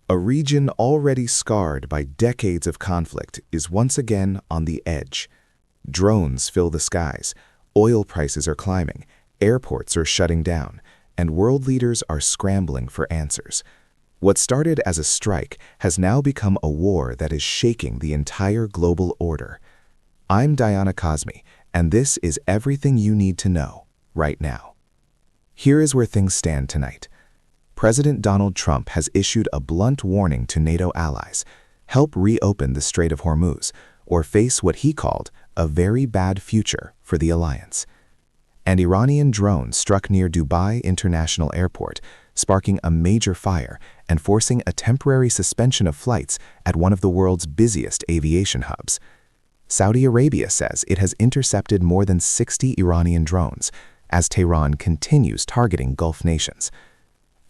A region already scarred by decades of conflict is once again on the edge. Drones fill the skies, oil prices are climbing, airports are shutting down, and world leaders are scrambling for answers. What started as a strike has now become a war that is shaking the entire global order. I'm Diana Cosme, and this is everything you need to know right now. Here is where things stand tonight. President Donald Trump has issued a blunt warning to NATO allies: help reopen the Strait of Hormuz, or face what he called a very bad future for the alliance. An Iranian drone struck near Dubai International Airport, sparking a major fire and forcing a temporary suspension of flights at one of the world's busiest aviation hubs. Saudi Arabia says it has intercepted more than 60 Iranian drones, as Tehran continues targeting Gulf nations.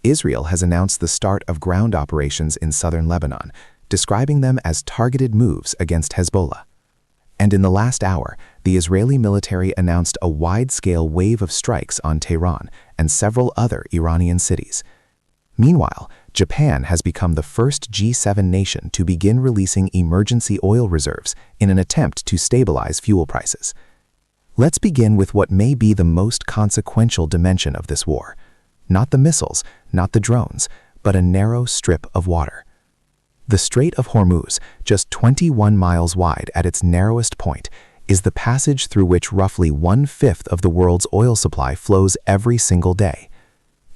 Israel has announced the start of ground operations in southern Lebanon, describing them as targeted moves against Hezbollah. And in the last hour, the Israeli military announced a wide-scale wave of strikes on Tehran and several other Iranian cities. Meanwhile, Japan has become the first G7 nation to begin releasing emergency oil reserves in an attempt to stabilize fuel prices. Let's begin with what may be the most consequential dimension of this war. Not the missiles, not the drones, but a narrow strip of water. The Strait of Hormuz, just 21 miles wide at its narrowest point, is the passage through which roughly 1/5 of the world's oil supply flows every single day.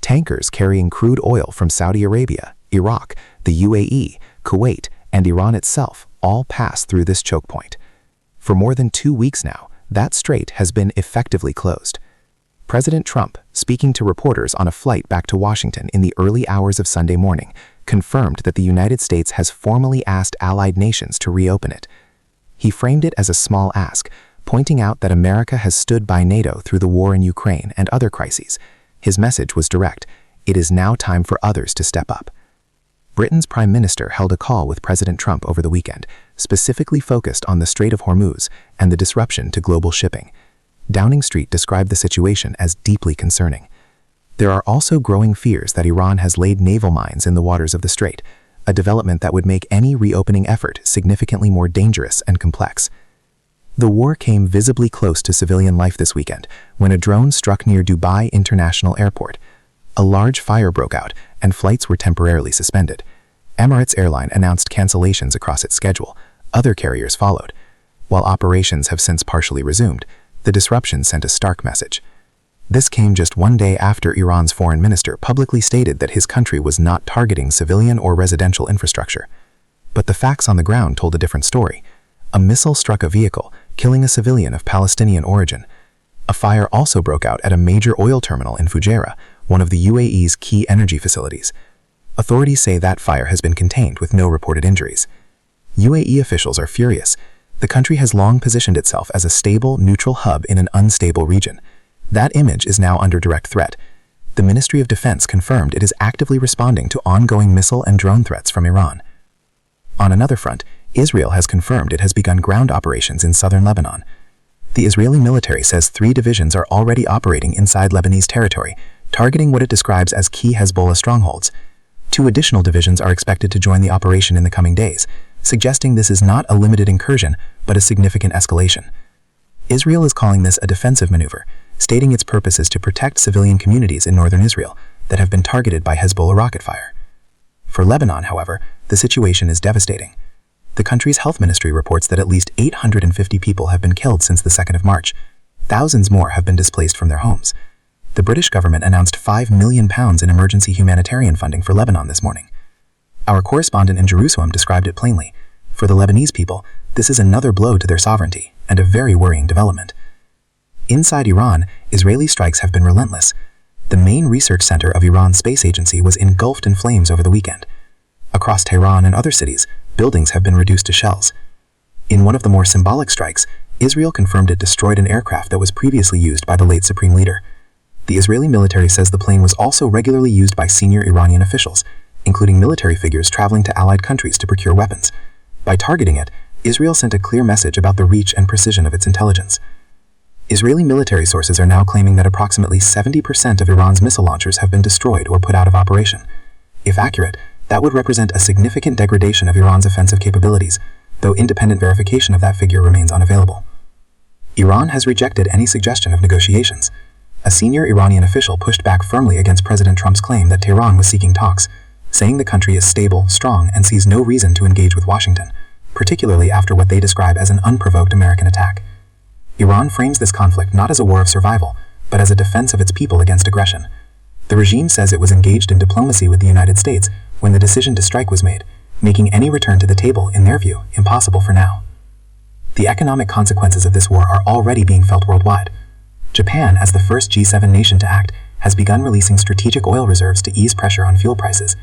Tankers carrying crude oil from Saudi Arabia, Iraq, the UAE, Kuwait, and Iran itself all pass through this choke point. For more than 2 weeks now, that strait has been effectively closed. President Trump, speaking to reporters on a flight back to Washington in the early hours of Sunday morning, confirmed that the United States has formally asked allied nations to reopen it. He framed it as a small ask, pointing out that America has stood by NATO through the war in Ukraine and other crises. His message was direct: it is now time for others to step up. Britain's Prime Minister held a call with President Trump over the weekend, specifically focused on the Strait of Hormuz and the disruption to global shipping. Downing Street described the situation as deeply concerning. There are also growing fears that Iran has laid naval mines in the waters of the strait, a development that would make any reopening effort significantly more dangerous and complex. The war came visibly close to civilian life this weekend when a drone struck near Dubai International Airport. A large fire broke out and flights were temporarily suspended. Emirates Airline announced cancellations across its schedule. Other carriers followed. While operations have since partially resumed, the disruption sent a stark message. This came just one day after Iran's foreign minister publicly stated that his country was not targeting civilian or residential infrastructure. But the facts on the ground told a different story. A missile struck a vehicle, killing a civilian of Palestinian origin. A fire also broke out at a major oil terminal in Fujairah, one of the UAE's key energy facilities. Authorities say that fire has been contained with no reported injuries. UAE officials are furious. The country has long positioned itself as a stable, neutral hub in an unstable region. That image is now under direct threat. The Ministry of Defense confirmed it is actively responding to ongoing missile and drone threats from Iran. On another front, Israel has confirmed it has begun ground operations in southern Lebanon. The Israeli military says 3 divisions are already operating inside Lebanese territory, targeting what it describes as key Hezbollah strongholds. 2 additional divisions are expected to join the operation in the coming days, suggesting this is not a limited incursion, but a significant escalation. Israel is calling this a defensive maneuver, stating its purpose is to protect civilian communities in northern Israel that have been targeted by Hezbollah rocket fire. For Lebanon, however, the situation is devastating. The country's health ministry reports that at least 850 people have been killed since the 2nd of March. Thousands more have been displaced from their homes. The British government announced £5 million in emergency humanitarian funding for Lebanon this morning. Our correspondent in Jerusalem described it plainly. For the Lebanese people, this is another blow to their sovereignty and a very worrying development. Inside Iran, Israeli strikes have been relentless. The main research center of Iran's space agency was engulfed in flames over the weekend. Across Tehran and other cities, buildings have been reduced to shells. In one of the more symbolic strikes, Israel confirmed it destroyed an aircraft that was previously used by the late Supreme Leader. The Israeli military says the plane was also regularly used by senior Iranian officials, including military figures traveling to allied countries to procure weapons. By targeting it, Israel sent a clear message about the reach and precision of its intelligence. Israeli military sources are now claiming that approximately 70% of Iran's missile launchers have been destroyed or put out of operation. If accurate, That would represent a significant degradation of Iran's offensive capabilities, though independent verification of that figure remains unavailable. Iran has rejected any suggestion of negotiations. A senior Iranian official pushed back firmly against President Trump's claim that Tehran was seeking talks, saying the country is stable, strong, and sees no reason to engage with Washington, particularly after what they describe as an unprovoked American attack. Iran frames this conflict not as a war of survival, but as a defense of its people against aggression. The regime says it was engaged in diplomacy with the United States when the decision to strike was made, making any return to the table, in their view, impossible for now. The economic consequences of this war are already being felt worldwide. Japan, as the first G7 nation to act, has begun releasing strategic oil reserves to ease pressure on fuel prices.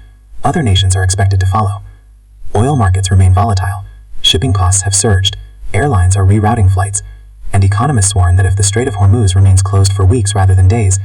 Other nations are expected to follow. Oil markets remain volatile, shipping costs have surged, airlines are rerouting flights, and economists warn that if the Strait of Hormuz remains closed for weeks rather than days,